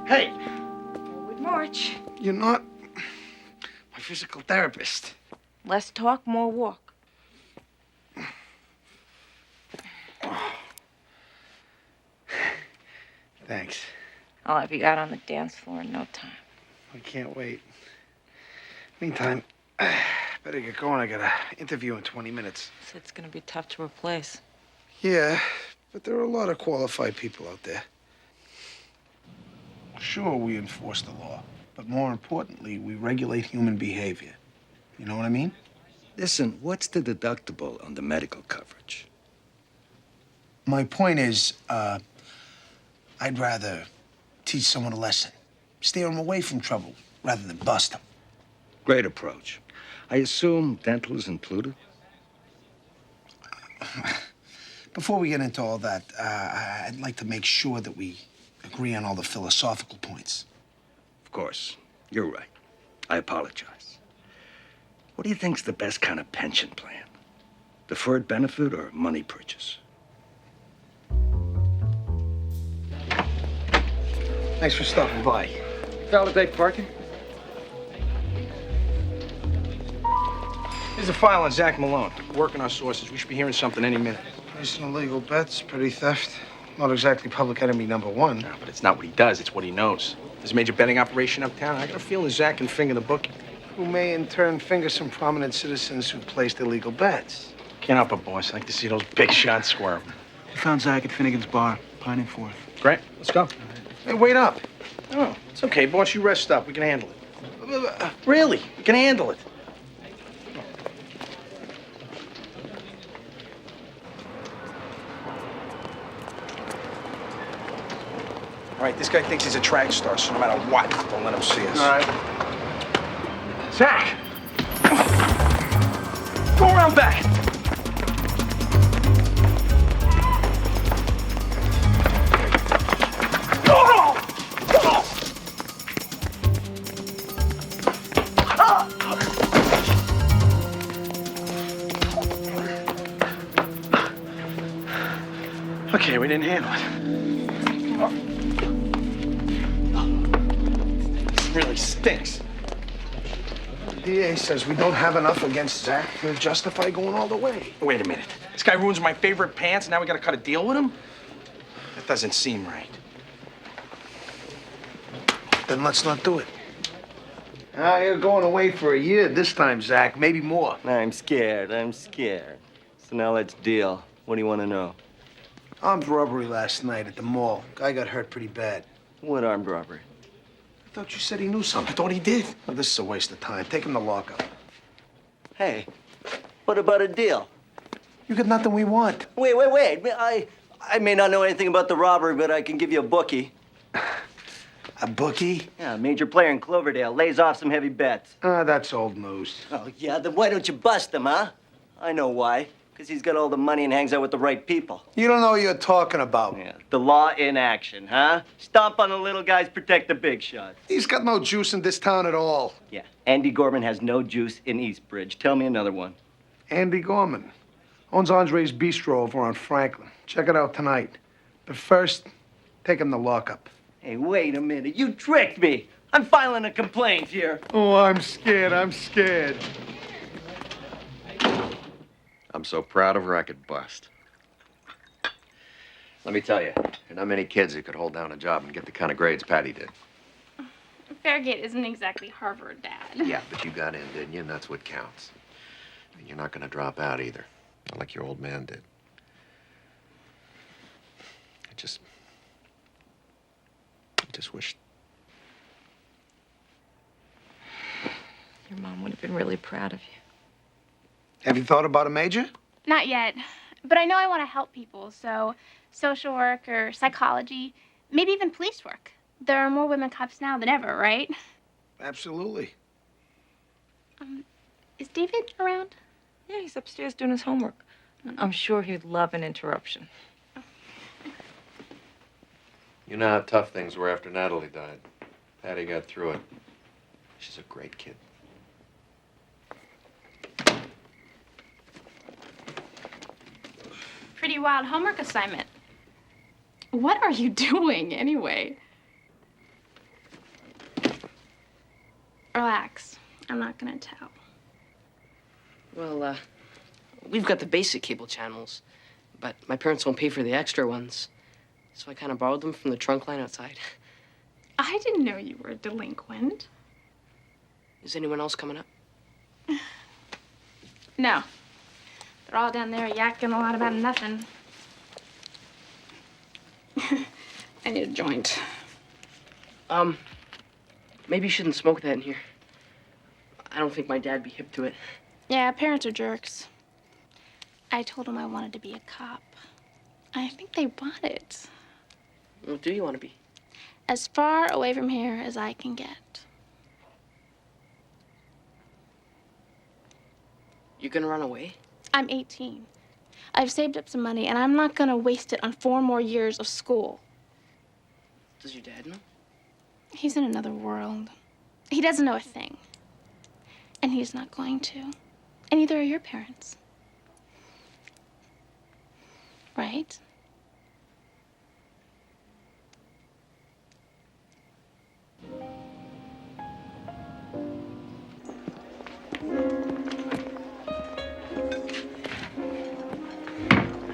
Hey! Forward march. You're not my physical therapist. Less talk, more walk. Thanks. I'll have you out on the dance floor in no time. I can't wait. Meantime, better get going. I got an interview in 20 minutes. So it's gonna be tough to replace. Yeah, but there are a lot of qualified people out there. Sure, we enforce the law, but more importantly, we regulate human behavior. You know what I mean? Listen, what's the deductible on the medical coverage? My point is, I'd rather teach someone a lesson, steer them away from trouble, rather than bust them. Great approach. I assume dental is included? Before we get into all that, I'd like to make sure that we agree on all the philosophical points. Of course. You're right. I apologize. What do you think's the best kind of pension plan? Deferred benefit or money purchase? Thanks for stopping by. Validate parking. Here's a file on Zack Malone. Working our sources. We should be hearing something any minute. Placing illegal bets, petty theft. Not exactly public enemy number one. No, but it's not what he does, it's what he knows. There's a major betting operation uptown. I got a feeling Zack can finger the bookie. Who may in turn finger some prominent citizens who placed illegal bets. Can't help it, boss. I like to see those big shots squirm. We found Zack at Finnegan's bar, Pine and Fourth. Great, let's go. Hey, wait up. Oh, it's okay, boss. You rest up. We can handle it. Really, we can handle it. All right, this guy thinks he's a track star, so no matter what, don't let him see us. All right. Zack! Go around back! Okay, we didn't handle it. This really stinks. The DA says we don't have enough against Zack to justify going all the way. Wait a minute. This guy ruins my favorite pants, and now we gotta cut a deal with him? That doesn't seem right. Then let's not do it. You're going away for a year this time, Zack. Maybe more. I'm scared. So now let's deal. What do you want to know? Armed robbery last night at the mall. Guy got hurt pretty bad. What armed robbery? I thought you said he knew something. I thought he did. Well, this is a waste of time. Take him to lockup. Hey, what about a deal? You got nothing we want. Wait. I may not know anything about the robbery, but I can give you a bookie. A bookie? Yeah, a major player in Cloverdale lays off some heavy bets. That's old news. Oh, yeah, then why don't you bust him, huh? I know why. Because he's got all the money and hangs out with the right people. You don't know what you're talking about. Yeah, the law in action, huh? Stomp on the little guys, protect the big shots. He's got no juice in this town at all. Yeah, Andy Gorman has no juice in Eastbridge. Tell me another one. Andy Gorman owns Andre's Bistro over on Franklin. Check it out tonight. But first, take him to lockup. Hey, wait a minute. You tricked me. I'm filing a complaint here. Oh, I'm scared. I'm so proud of her I could bust. Let me tell you, there are not many kids who could hold down a job and get the kind of grades Patty did. Fairgate isn't exactly Harvard, Dad. Yeah, but you got in, didn't you? And that's what counts. And you're not going to drop out either, not like your old man did. I just wish. Your mom would have been really proud of you. Have you thought about a major? Not yet. But I know I want to help people, so social work or psychology, maybe even police work. There are more women cops now than ever, right? Absolutely. Is David around? Yeah, he's upstairs doing his homework. I'm sure he'd love an interruption. You know how tough things were after Natalie died. Patty got through it. She's a great kid. Pretty wild homework assignment. What are you doing, anyway? Relax. I'm not gonna tell. Well, we've got the basic cable channels, but my parents won't pay for the extra ones. So I kind of borrowed them from the trunk line outside. I didn't know you were a delinquent. Is anyone else coming up? No. They're all down there yakking a lot about nothing. I need a joint. Maybe you shouldn't smoke that in here. I don't think my dad'd be hip to it. Yeah, parents are jerks. I told them I wanted to be a cop. I think they bought it. What do you want to be? As far away from here as I can get. You're gonna run away? I'm 18. I've saved up some money, and I'm not gonna waste it on 4 more years of school. Does your dad know? He's in another world. He doesn't know a thing. And he's not going to. And neither are your parents. Right?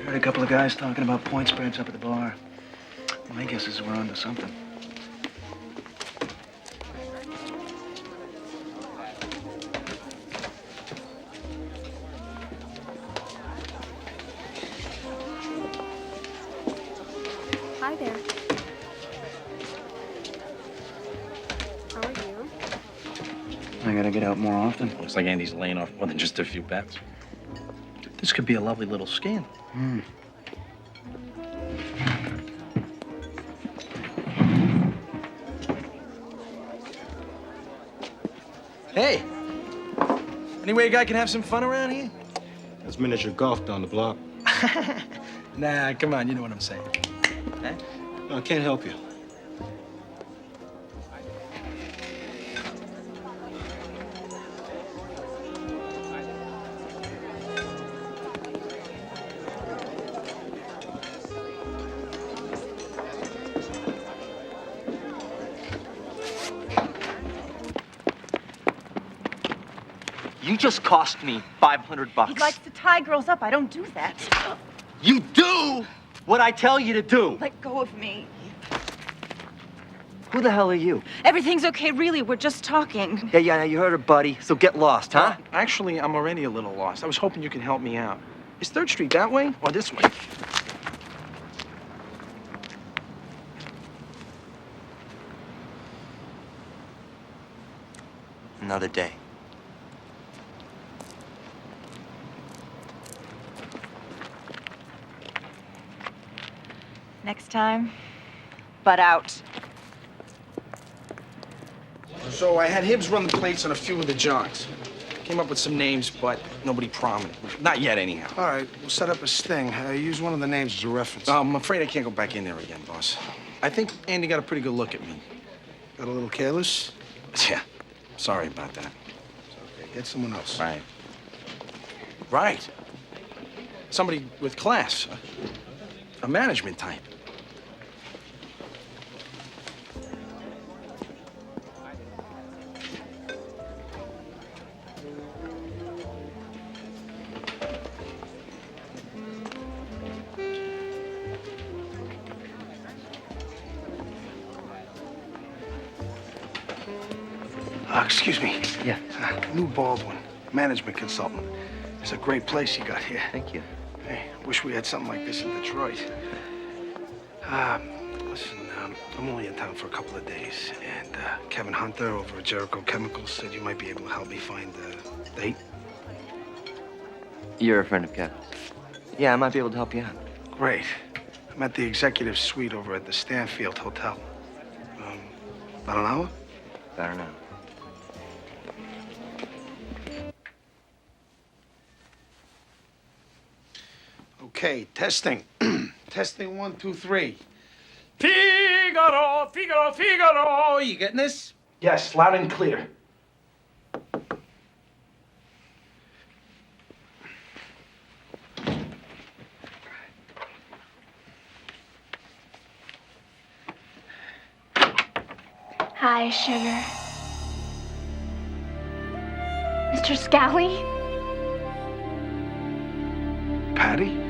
Heard a couple of guys talking about point spreads up at the bar. My guess is we're onto something. Hi there. How are you? I gotta get out more often. Looks like Andy's laying off more than just a few bets. This could be a lovely little scam. Hey, any way a guy can have some fun around here? There's miniature golf down the block. Nah, come on, you know what I'm saying. Huh? No, I can't help you. You just cost me $500. He likes to tie girls up. I don't do that. You do what I tell you to do. Let go of me. Who the hell are you? Everything's okay, really. We're just talking. Yeah, you heard her, buddy. So get lost, huh? Actually, I'm already a little lost. I was hoping you could help me out. Is 3rd Street that way or this way? Another day. Next time, butt out. So I had Hibbs run the plates on a few of the johns. Came up with some names, but nobody prominent. Not yet, anyhow. All right, we'll set up a sting. Use one of the names as a reference. I'm afraid I can't go back in there again, boss. I think Andy got a pretty good look at me. Got a little careless? Yeah, sorry about that. Okay, get someone else. Right. Right. Somebody with class. A management type. Excuse me. Yeah. Lou Baldwin, management consultant. It's a great place you got here. Thank you. Hey, wish we had something like this in Detroit. Listen, I'm only in town for a couple of days, and Kevin Hunter over at Jericho Chemicals said you might be able to help me find a date. You're a friend of Kevin's. Yeah, I might be able to help you out. Great. I'm at the executive suite over at the Stanfield Hotel. About an hour? About an hour. Okay, testing. Testing 1, 2, 3. Figaro, Figaro, Figaro. You getting this? Yes, loud and clear. Hi, sugar. Mr. Scally? Patty?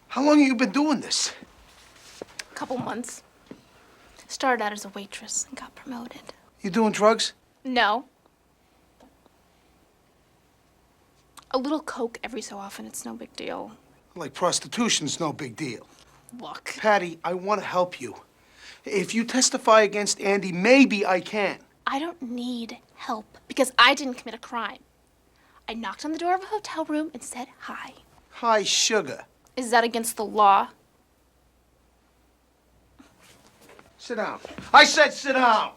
How long have you been doing this? A couple months. Started out as a waitress and got promoted. You doing drugs? No. A little coke every so often, it's no big deal. Like prostitution's no big deal. Look. Patty, I want to help you. If you testify against Andy, maybe I can. I don't need help because I didn't commit a crime. I knocked on the door of a hotel room and said hi. Hi, sugar. Is that against the law? Sit down. I said sit down.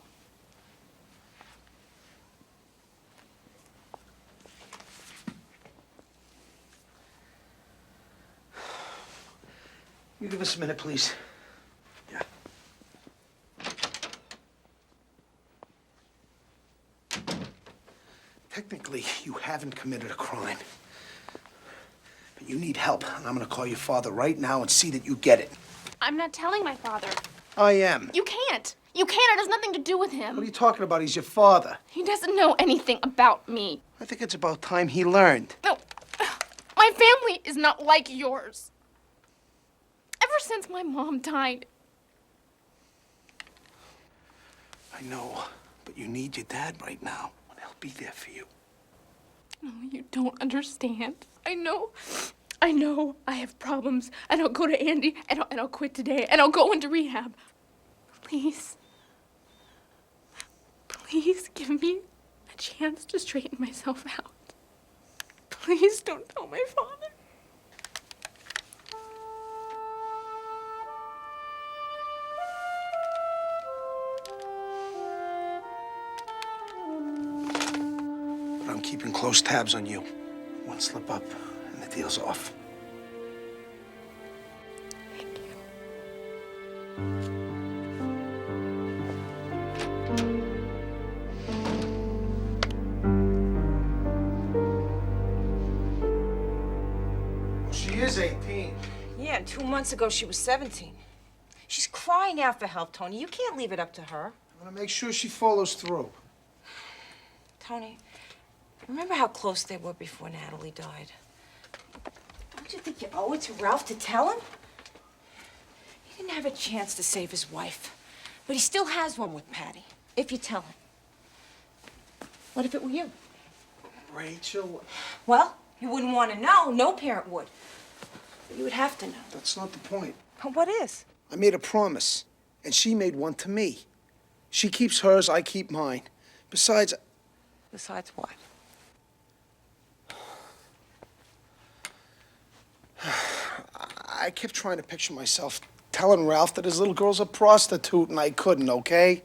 You give us a minute, please. Yeah. Technically, you haven't committed a crime. But you need help, and I'm gonna call your father right now and see that you get it. I'm not telling my father. I am. You can't. You can't. It has nothing to do with him. What are you talking about? He's your father. He doesn't know anything about me. I think it's about time he learned. No. My family is not like yours. Ever since my mom died. I know, but you need your dad right now, and he'll be there for you. No, you don't understand. I know I have problems, and I'll go to Andy, and I'll quit today, and I'll go into rehab. Please give me a chance to straighten myself out. Please don't tell my father. But I'm keeping close tabs on you. One slip up, and the deal's off. Thank you. She is 18. Yeah, and 2 months ago she was 17. She's crying out for help, Tony. You can't leave it up to her. I'm gonna make sure she follows through. Tony, remember how close they were before Natalie died? Don't you think you owe it to Ralph to tell him? He didn't have a chance to save his wife, but he still has one with Patty, if you tell him. What if it were you? Rachel. Well, you wouldn't want to know. No parent would. But you would have to know. That's not the point. What is? I made a promise, and she made one to me. She keeps hers, I keep mine. Besides... Besides what? I kept trying to picture myself telling Ralph that his little girl's a prostitute, and I couldn't, okay?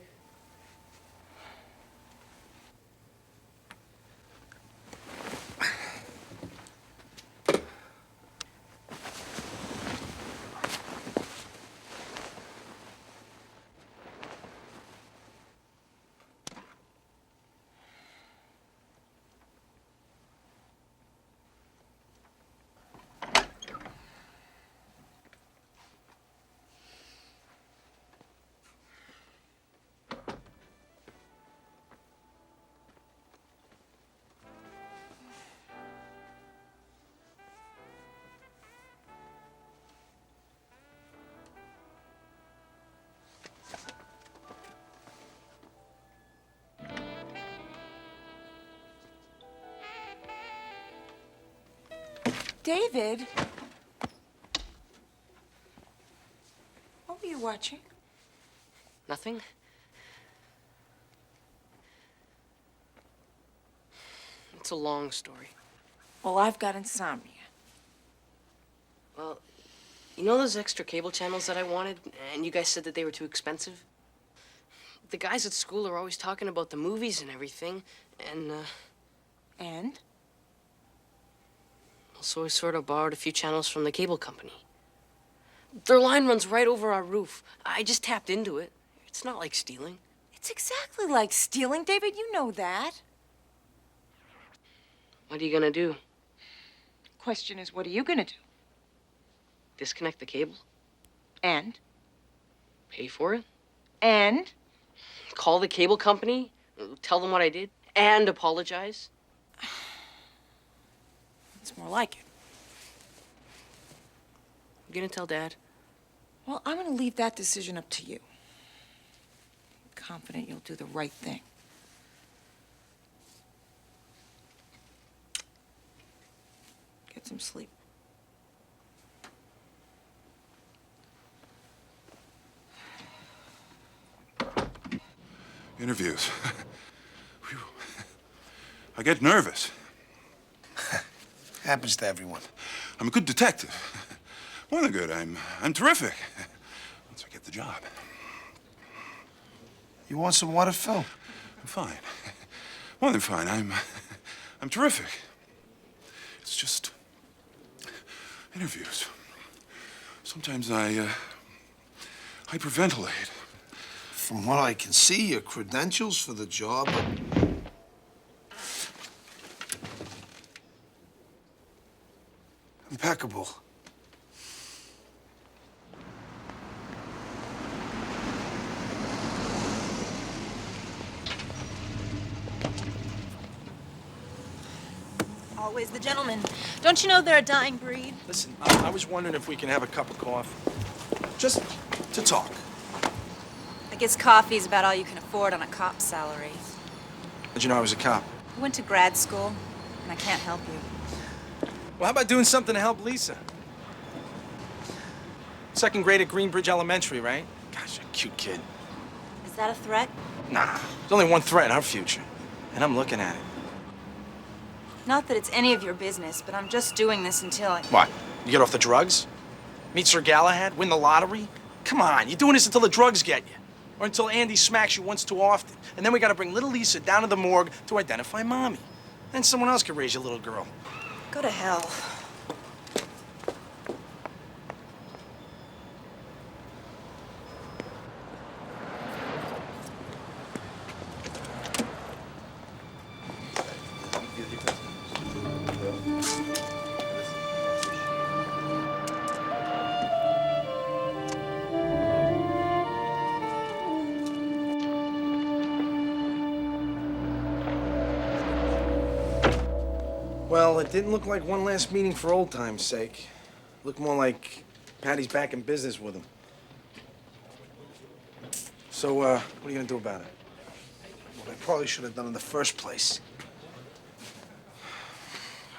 David. What were you watching? Nothing? It's a long story. Well, I've got insomnia. Well, you know those extra cable channels that I wanted, and you guys said that they were too expensive? The guys at school are always talking about the movies and everything, and, And? so I sort of borrowed a few channels from the cable company. Their line runs right over our roof. I just tapped into it. It's not like stealing. It's exactly like stealing, David. You know that. What are you gonna do? Question is, what are you gonna do? Disconnect the cable? And? Pay for it? And? Call the cable company, tell them what I did, and apologize? It's more like it. You gonna tell Dad? Well, I'm gonna leave that decision up to you. Confident you'll do the right thing. Get some sleep. Interviews. Phew. I get nervous. Happens to everyone. I'm a good detective. More than good, I'm terrific. Once I get the job. You want some water, Phil? I'm fine. More than fine. I'm terrific. It's just interviews. Sometimes I hyperventilate. From what I can see, your credentials for the job are... impeccable. Always the gentleman. Don't you know they're a dying breed? Listen, I was wondering if we can have a cup of coffee. Just to talk. I guess coffee's about all you can afford on a cop's salary. How'd you know I was a cop? I went to grad school, and I can't help you. Well, how about doing something to help Lisa? Second grade at Greenbridge Elementary, right? Gosh, a cute kid. Is that a threat? Nah, there's only one threat in our future, and I'm looking at it. Not that it's any of your business, but I'm just doing this until I... What? You get off the drugs? Meet Sir Galahad? Win the lottery? Come on, you're doing this until the drugs get you. Or until Andy smacks you once too often. And then we gotta bring little Lisa down to the morgue to identify Mommy. Then someone else can raise your little girl. Go to hell. Well, it didn't look like one last meeting for old time's sake. Looked more like Patty's back in business with him. So, what are you gonna do about it? What I probably should have done in the first place.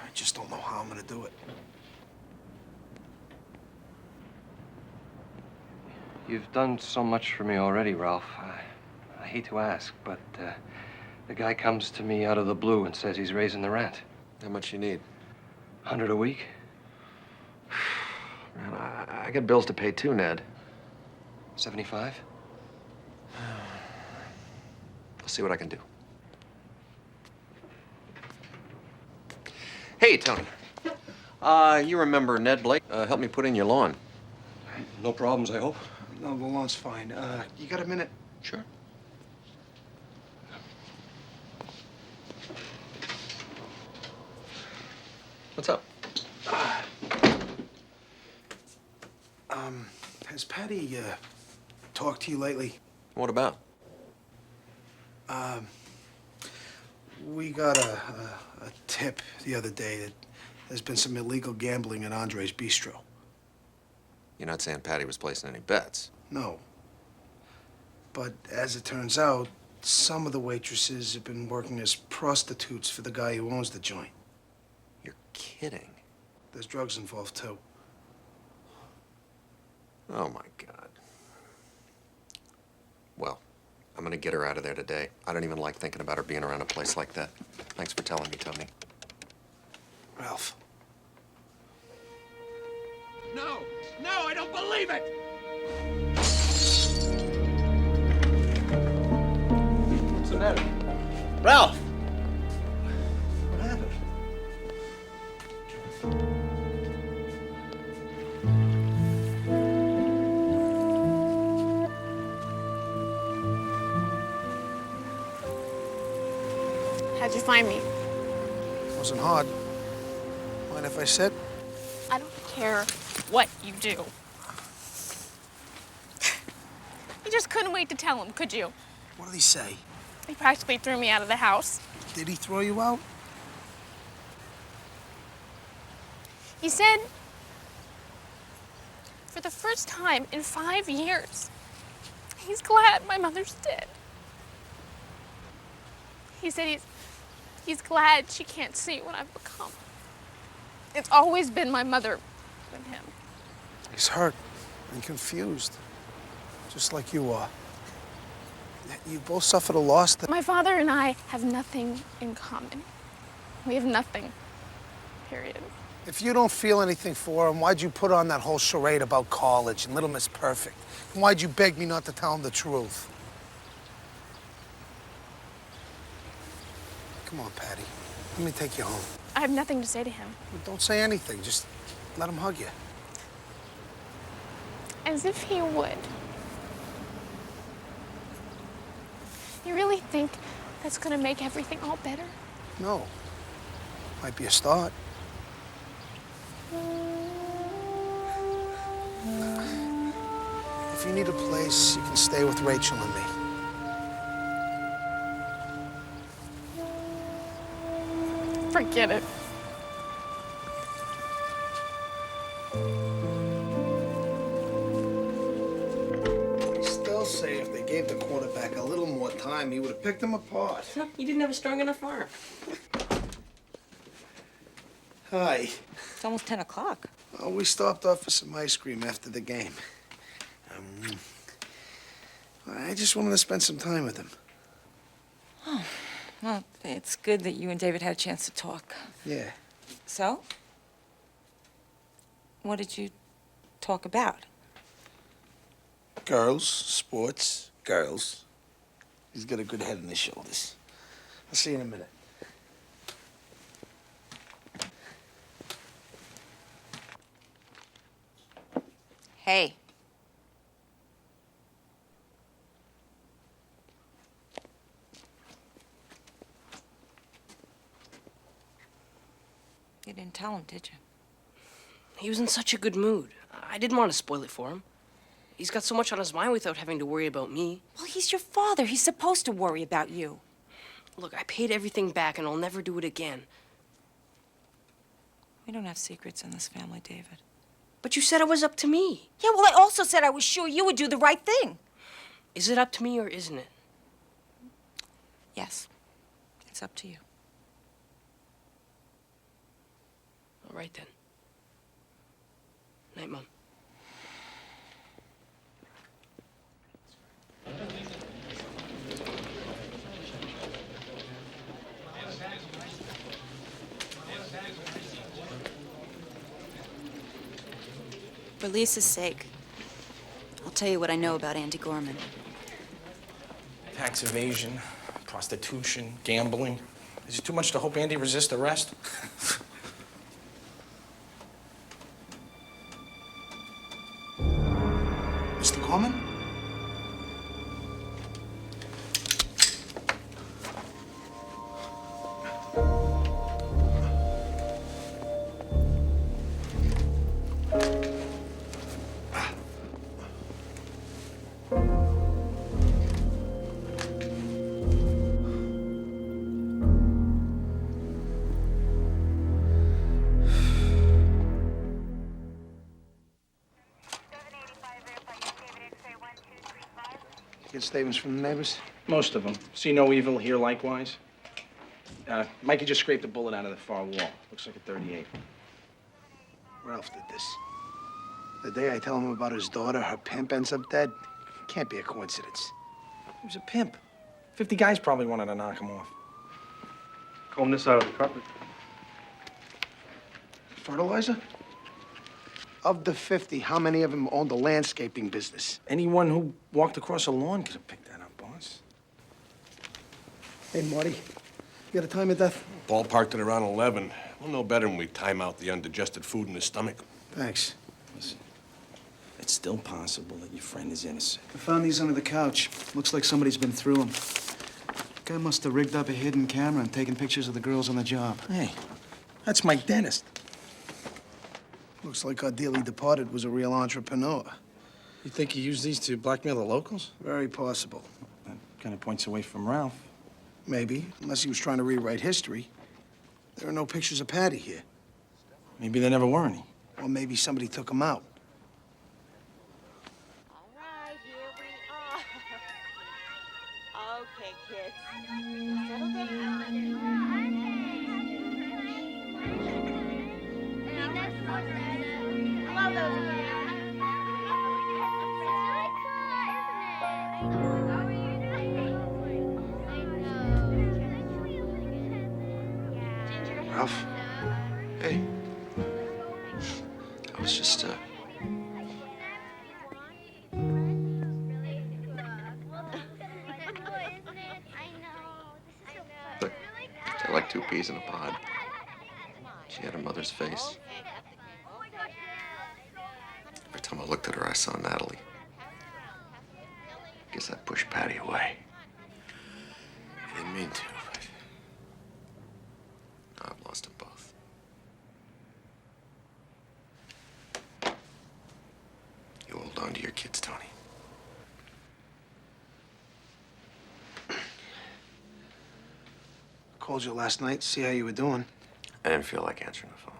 I just don't know how I'm gonna do it. You've done so much for me already, Ralph. I hate to ask, but the guy comes to me out of the blue and says he's raising the rent. How much you need? 100 a week. Man, I got bills to pay too, Ned. 75? I'll see what I can do. Hey, Tony. You remember Ned Blake? Help me put in your lawn. No problems, I hope. No, the lawn's fine. You got a minute? Sure. What's up? Has Patty, talked to you lately? What about? We got a tip the other day that there's been some illegal gambling at Andre's Bistro. You're not saying Patty was placing any bets? No. But as it turns out, some of the waitresses have been working as prostitutes for the guy who owns the joint. You're kidding. There's drugs involved, too. Oh, my God. Well, I'm gonna get her out of there today. I don't even like thinking about her being around a place like that. Thanks for telling me, Tony. Ralph. No! No, I don't believe it! What's the matter? Ralph! What happened? How'd you find me? Wasn't hard. Mind if I sit? I don't care what you do. You just couldn't wait to tell him, could you? What did he say? He practically threw me out of the house. Did he throw you out? He said, for the first time in 5 years, he's glad my mother's dead. He said he's glad she can't see what I've become. It's always been my mother and him. He's hurt and confused, just like you are. You both suffered a loss that... My father and I have nothing in common. We have nothing, period. If you don't feel anything for him, why'd you put on that whole charade about college and Little Miss Perfect? And why'd you beg me not to tell him the truth? Come on, Patty. Let me take you home. I have nothing to say to him. Don't say anything. Just let him hug you. As if he would. You really think that's gonna make everything all better? No. Might be a start. If you need a place, you can stay with Rachel and me. Forget it. I still say if they gave the quarterback a little more time, he would have picked them apart. You didn't have a strong enough arm. Hi. It's almost 10 o'clock. Oh, we stopped off for some ice cream after the game. I just wanted to spend some time with him. Oh, well, it's good that you and David had a chance to talk. Yeah. So? What did you talk about? Girls, sports, girls. He's got a good head on his shoulders. I'll see you in a minute. Hey. You didn't tell him, did you? He was in such a good mood. I didn't want to spoil it for him. He's got so much on his mind without having to worry about me. Well, he's your father. He's supposed to worry about you. Look, I paid everything back and I'll never do it again. We don't have secrets in this family, David. But you said it was up to me. Yeah, well, I also said I was sure you would do the right thing. Is it up to me or isn't it? Yes. It's up to you. All right, then. Night, Mom. For Lisa's sake, I'll tell you what I know about Andy Gorman. Tax evasion, prostitution, gambling. Is it too much to hope Andy resists arrest? Mr. Gorman? Get statements from the neighbors? Most of them. See no evil, hear likewise. Mikey just scraped a bullet out of the far wall. Looks like a .38. Ralph did this. The day I tell him about his daughter, her pimp ends up dead. Can't be a coincidence. He was a pimp. 50 guys probably wanted to knock him off. Comb this out of the carpet. Fertilizer? Of the 50, how many of them owned the landscaping business? Anyone who walked across a lawn could have picked that up, boss. Hey, Marty, you got a time of death? Ballparked at around 11. We'll know better when we time out the undigested food in his stomach. Thanks. Listen, it's still possible that your friend is innocent. I found these under the couch. Looks like somebody's been through them. Guy must have rigged up a hidden camera and taken pictures of the girls on the job. Hey, that's my dentist. Looks like our dearly departed was a real entrepreneur. You think he used these to blackmail the locals? Very possible. Kind of points away from Ralph. Maybe, unless he was trying to rewrite history. There are no pictures of Patty here. Maybe there never were any. Or maybe somebody took them out. All right, here we are. Okay, kids. Settle down. I love those kids. Ralph? Hey. I was just, Look, they're like two peas in a pod. She had her mother's face. Every time I looked at her, I saw Natalie. Guess I pushed Patty away. I didn't mean to, but now I've lost them both. You hold on to your kids, Tony. Called you last night, see how you were doing. I didn't feel like answering the phone.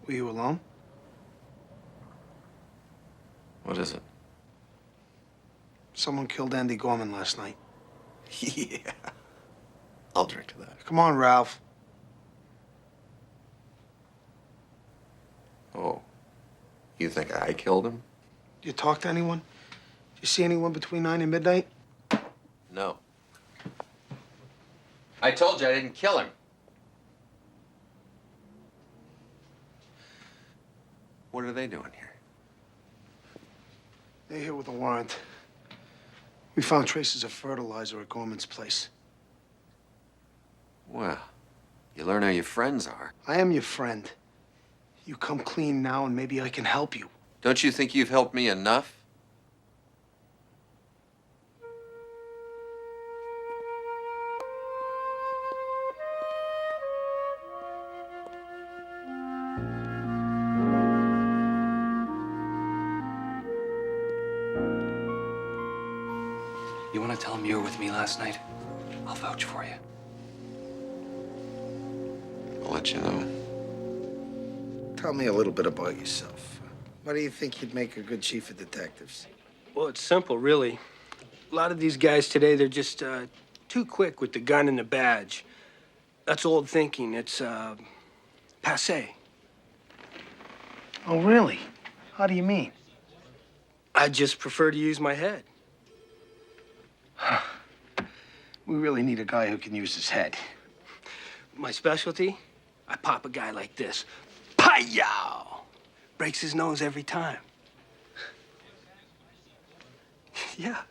Were you alone? What is it? Someone killed Andy Gorman last night. Yeah. I'll drink to that. Come on, Ralph. Oh. You think I killed him? Did you talk to anyone? Did you see anyone between 9 and midnight? No. I told you I didn't kill him. What are they doing here? They're here with a warrant. We found traces of fertilizer at Gorman's place. Well, you learn how your friends are. I am your friend. You come clean now and maybe I can help you. Don't you think you've helped me enough? You want to tell him you were with me last night? I'll vouch for you. I'll let you know. Tell me a little bit about yourself. Why do you think you'd make a good chief of detectives? Well, it's simple, really. A lot of these guys today, they're just too quick with the gun and the badge. That's old thinking. It's passé. Oh, really? How do you mean? I just prefer to use my head. We really need a guy who can use his head. My specialty? I pop a guy like this. Hi-yow! Breaks his nose every time. Yeah.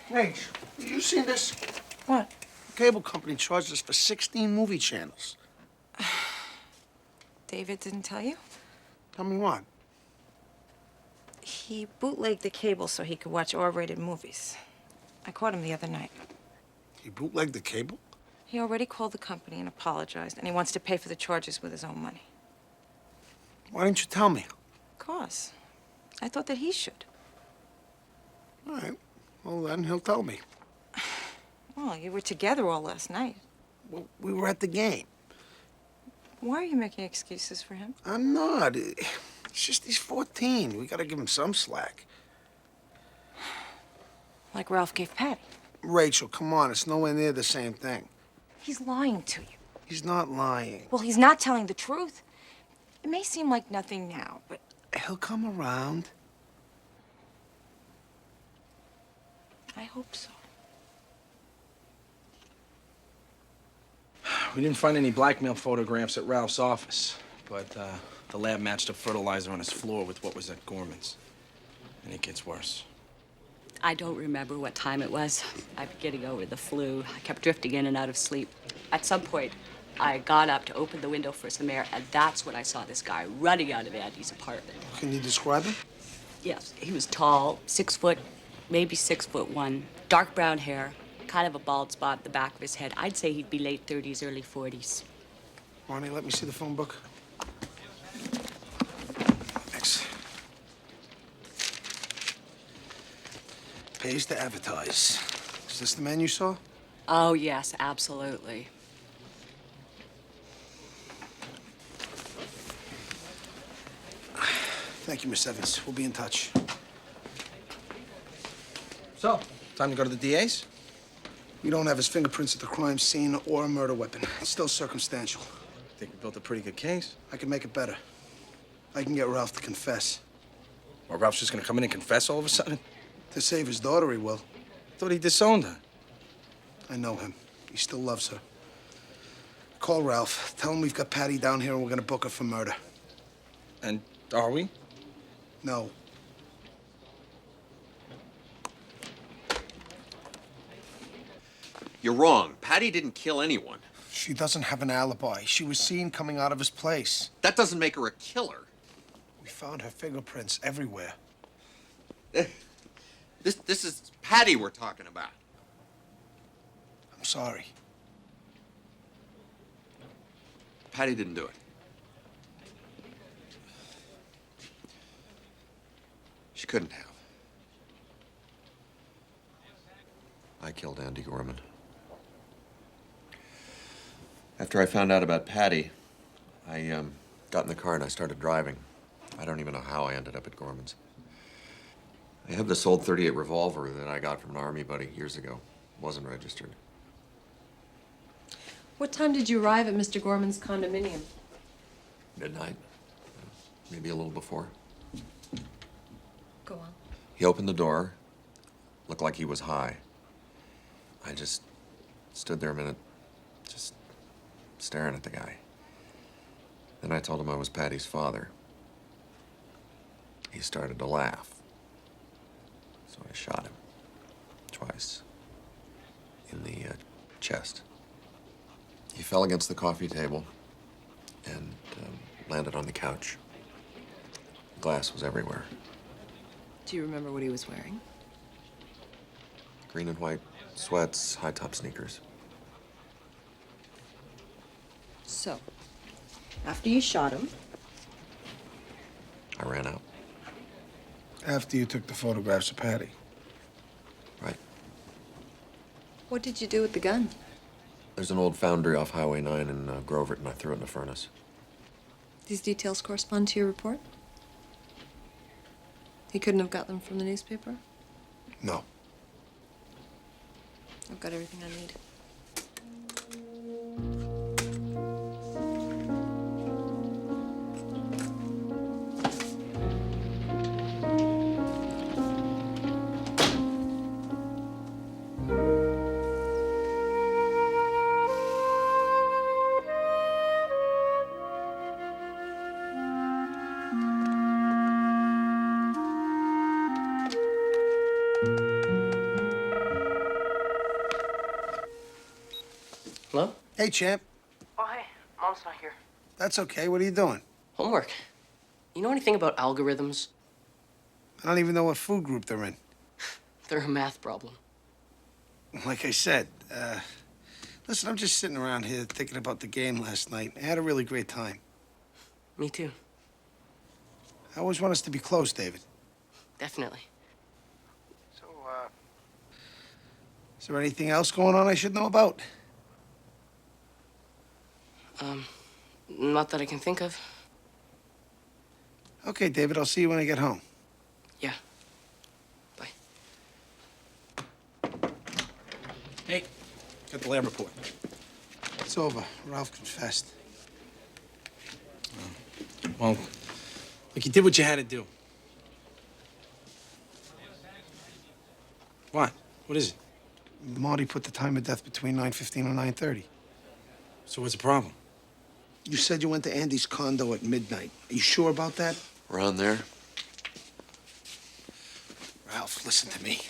Hey, you seen this? What? The cable company charged us for 16 movie channels. David didn't tell you? Tell me what? He bootlegged the cable so he could watch R-rated movies. I caught him the other night. He bootlegged the cable? He already called the company and apologized, and he wants to pay for the charges with his own money. Why didn't you tell me? 'Cause I thought that he should. All right. Well, then he'll tell me. Well, you were together all last night. Well, we were at the game. Why are you making excuses for him? I'm not. It's just he's 14. We gotta give him some slack. Like Ralph gave Patty. Rachel, come on. It's nowhere near the same thing. He's lying to you. He's not lying. Well, he's not telling the truth. It may seem like nothing now, but... He'll come around. I hope so. We didn't find any blackmail photographs at Ralph's office, but the lab matched the fertilizer on his floor with what was at Gorman's. And it gets worse. I don't remember what time it was. I'm getting over the flu. I kept drifting in and out of sleep. At some point, I got up to open the window for some air, and that's when I saw this guy running out of Andy's apartment. Can you describe him? Yes, he was tall, 6 foot, maybe 6'1", dark brown hair, kind of a bald spot at the back of his head. I'd say he'd be late 30s, early 40s. Ronnie, let me see the phone book. Thanks. pays to advertise. Is this the man you saw? Oh, yes, absolutely. Thank you, Miss Evans. We'll be in touch. So, time to go to the DA's? We don't have his fingerprints at the crime scene or a murder weapon. It's still circumstantial. Think we built a pretty good case. I can make it better. I can get Ralph to confess. Or Ralph's just gonna come in and confess all of a sudden? To save his daughter, he will. Thought he disowned her. I know him. He still loves her. Call Ralph. Tell him we've got Patty down here and we're gonna book her for murder. And are we? No. You're wrong. Patty didn't kill anyone. She doesn't have an alibi. She was seen coming out of his place. That doesn't make her a killer. We found her fingerprints everywhere. This is Patty we're talking about. I'm sorry. Patty didn't do it. She couldn't have. I killed Andy Gorman. After I found out about Patty, I got in the car and I started driving. I don't even know how I ended up at Gorman's. I have this old .38 revolver that I got from an Army buddy years ago. Wasn't registered. What time did you arrive at Mr. Gorman's condominium? Midnight. Maybe a little before. Go on. He opened the door. Looked like he was high. I just stood there a minute, just staring at the guy. Then I told him I was Patty's father. He started to laugh. So I shot him. Twice. In the chest. He fell against the coffee table and landed on the couch. Glass was everywhere. Do you remember what he was wearing? Green and white sweats, high-top sneakers. So, after you shot him, I ran out. After you took the photographs of Patty. Right. what did you do with the gun? There's an old foundry off Highway 9 in Groverton, and I threw it in the furnace. These details correspond to your report? He couldn't have got them from the newspaper? No. I've got everything I need. Hello? Hey, champ. Oh, hey. Mom's not here. That's okay. What are you doing? Homework. You know anything about algorithms? I don't even know what food group they're in. They're a math problem. Like I said, listen, I'm just sitting around here thinking about the game last night. I had a really great time. Me too. I always want us to be close, David. Definitely. So, is there anything else going on I should know about? Not that I can think of. Okay, David, I'll see you when I get home. Yeah. Bye. Hey, got the lab report. It's over. Ralph confessed. Well, look, you did what you had to do. What? What is it? Marty put the time of death between 9:15 and 9:30. So what's the problem? You said you went to Andy's condo at midnight. Are you sure about that? Around there? Ralph, listen to me.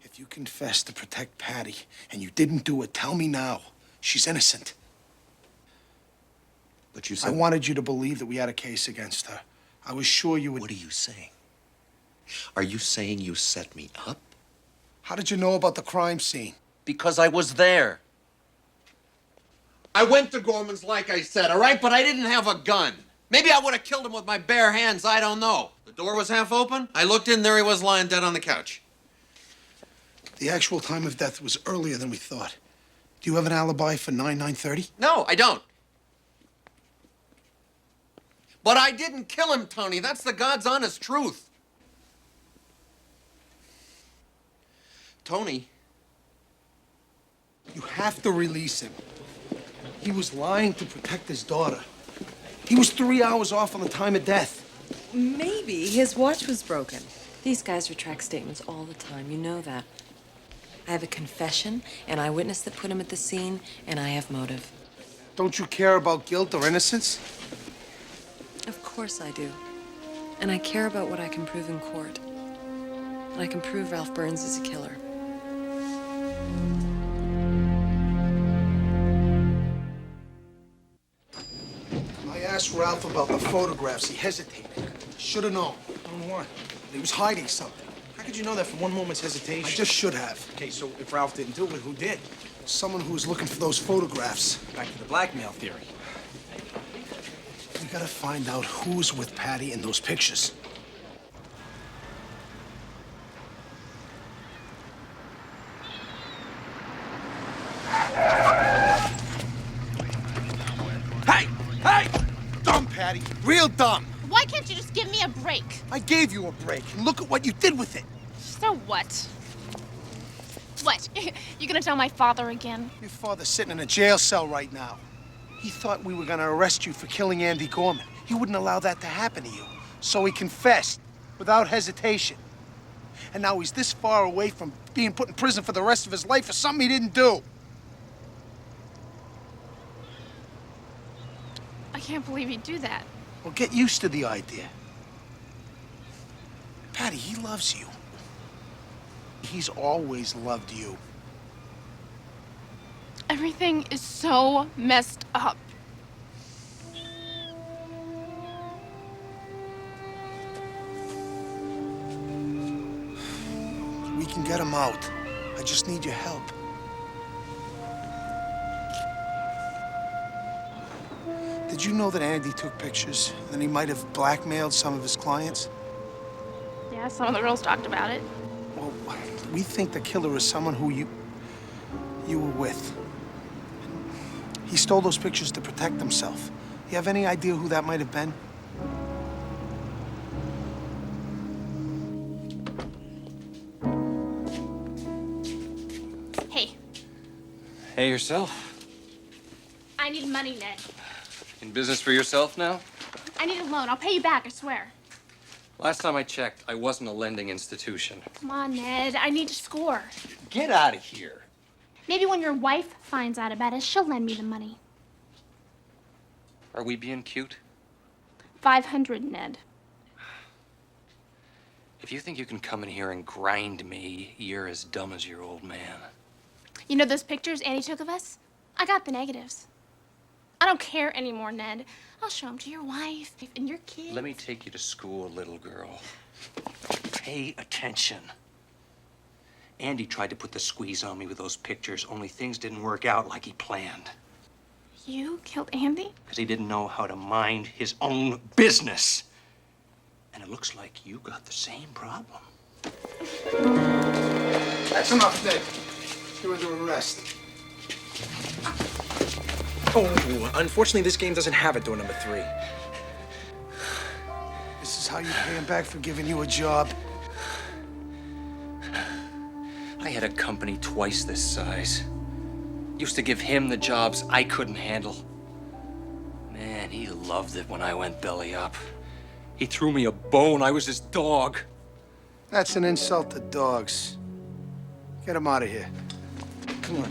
If you confess to protect Patty and you didn't do it, tell me now. She's innocent. But you said... I wanted you to believe that we had a case against her. I was sure you would... What are you saying? Are you saying you set me up? How did you know about the crime scene? Because I was there. I went to Gorman's like I said, all right? But I didn't have a gun. Maybe I would have killed him with my bare hands, I don't know. The door was half open. I looked in, there he was lying dead on the couch. The actual time of death was earlier than we thought. Do you have an alibi for 9:30? No, I don't. But I didn't kill him, Tony. That's the God's honest truth. Tony. You have to release him. He was lying to protect his daughter. He was 3 hours off on the time of death. Maybe his watch was broken. These guys retract statements all the time. You know that. I have a confession, an eyewitness that put him at the scene, and I have motive. Don't you care about guilt or innocence? Of course I do. And I care about what I can prove in court. And I can prove Ralph Burns is a killer. I asked Ralph about the photographs. He hesitated. Should have known. On what? He was hiding something. How could you know that from one moment's hesitation? I just should have. Okay, so if Ralph didn't do it, who did? Someone who was looking for those photographs. Back to the blackmail theory. We gotta find out who's with Patty in those pictures. Hey! Hey! Dumb, Patty. Real dumb. Why can't you just give me a break? I gave you a break, and look at what you did with it. So what? What? You gonna tell my father again? Your father's sitting in a jail cell right now. He thought we were gonna arrest you for killing Andy Gorman. He wouldn't allow that to happen to you. So he confessed, without hesitation. And now he's this far away from being put in prison for the rest of his life for something he didn't do. I can't believe he'd do that. Well, get used to the idea. Patty, he loves you. He's always loved you. Everything is so messed up. We can get him out. I just need your help. Did you know that Andy took pictures and he might have blackmailed some of his clients? Yeah, some of the girls talked about it. Well, we think the killer is someone who you were with. He stole those pictures to protect himself. You have any idea who that might have been? Hey, Hey, yourself. I need money, Ned. In business for yourself now? I need a loan. I'll pay you back, I swear. Last time I checked, I wasn't a lending institution. Come on, Ned. I need to score. Get out of here. Maybe when your wife finds out about it, she'll lend me the money. Are we being cute? 500, Ned. If you think you can come in here and grind me, you're as dumb as your old man. You know those pictures Andy took of us? I got the negatives. I don't care anymore, Ned. I'll show them to your wife and your kids. Let me take you to school, little girl. Pay attention. Andy tried to put the squeeze on me with those pictures, only things didn't work out like he planned. You killed Andy? Because he didn't know how to mind his own business. And it looks like you got the same problem. That's enough, Ned. You're under arrest. Oh, unfortunately, this game doesn't have a door number 3. This is how you pay him back for giving you a job. I had a company twice this size. Used to give him the jobs I couldn't handle. Man, he loved it when I went belly up. He threw me a bone. I was his dog. That's an insult to dogs. Get him out of here. Come on.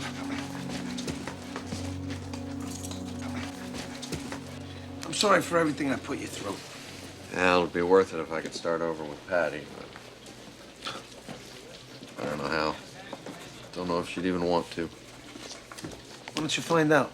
I'm sorry for everything I put you through. Yeah, it'll be worth it if I could start over with Patty, but I don't know how. Don't know if she'd even want to. Why don't you find out?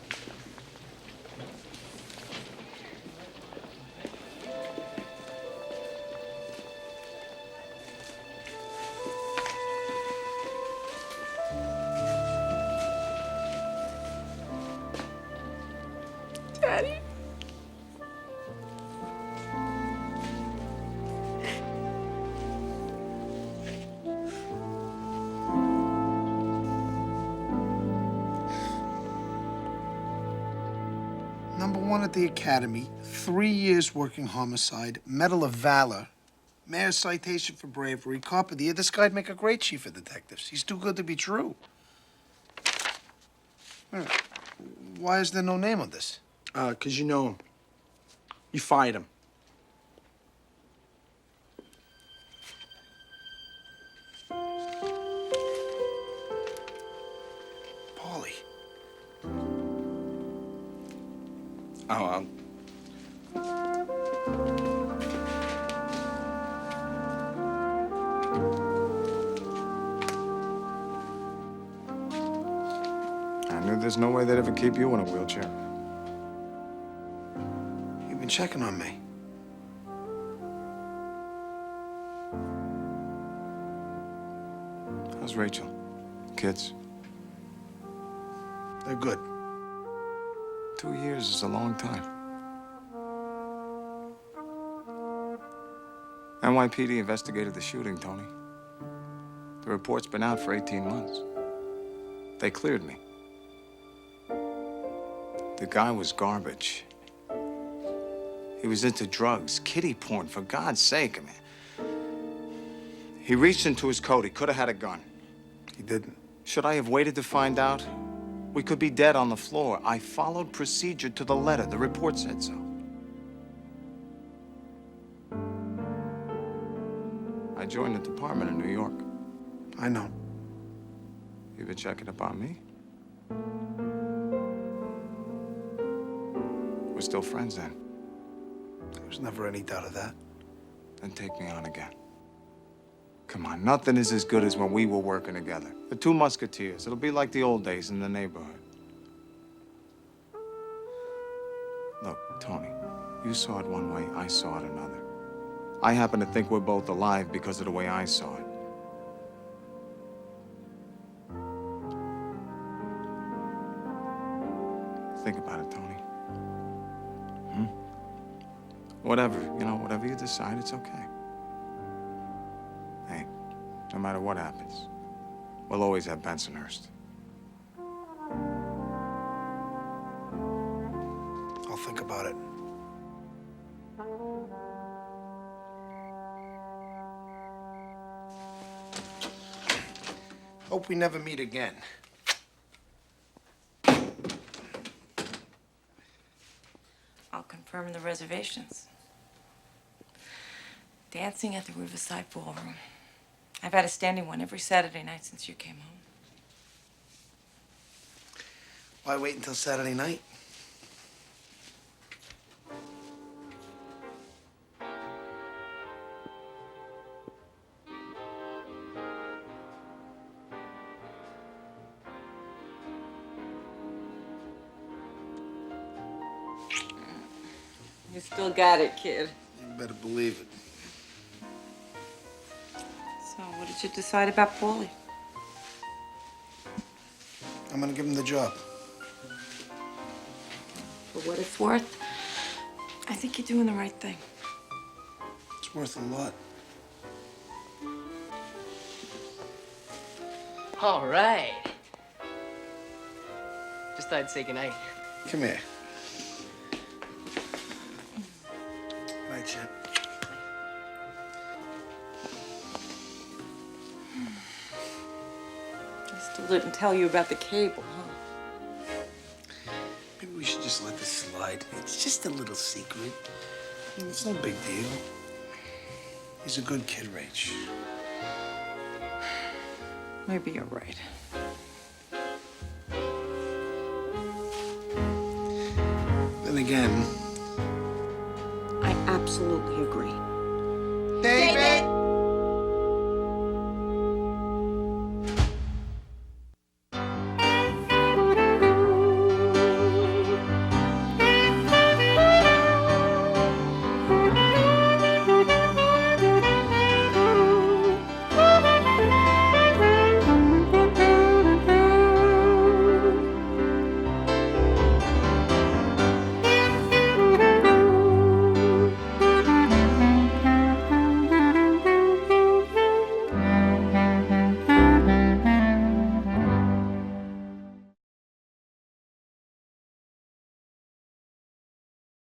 Daddy. 1 at the academy, 3 years working homicide, Medal of Valor, Mayor's citation for bravery, Cop of the Year. This guy'd make a great chief of detectives. He's too good to be true. Why is there no name on this? 'Cause you know him. You fired him. Paulie. Oh, I knew there's no way they'd ever keep you in a wheelchair. You've been checking on me. How's Rachel? Kids? They're good. 2 years is a long time. NYPD investigated the shooting, Tony. The report's been out for 18 months. They cleared me. The guy was garbage. He was into drugs, kiddie porn, for God's sake, man. He reached into his coat. He could have had a gun. He didn't. Should I have waited to find out? We could be dead on the floor. I followed procedure to the letter. The report said so. I joined the department in New York. I know. You been checking up on me? We're still friends then. There was never any doubt of that. Then take me on again. Come on, nothing is as good as when we were working together. The two musketeers. It'll be like the old days in the neighborhood. Look, Tony, you saw it one way, I saw it another. I happen to think we're both alive because of the way I saw it. Think about it, Tony. Whatever, whatever you decide, it's okay. Hey, no matter what happens, we'll always have Bensonhurst. I'll think about it. Hope we never meet again. I'll confirm the reservations. Dancing at the Riverside Ballroom. I've had a standing one every Saturday night since you came home. Why wait until Saturday night? You still got it, kid. You better believe it. So, what did you decide about Paulie? I'm gonna give him the job. For what it's worth, I think you're doing the right thing. It's worth a lot. All right. Just thought I'd say goodnight. Come here. Night, Chip. I still didn't tell you about the cable, huh? Maybe we should just let this slide. It's just a little secret. It's no big deal. He's a good kid, Rach. Maybe you're right. Then again, I absolutely agree. David!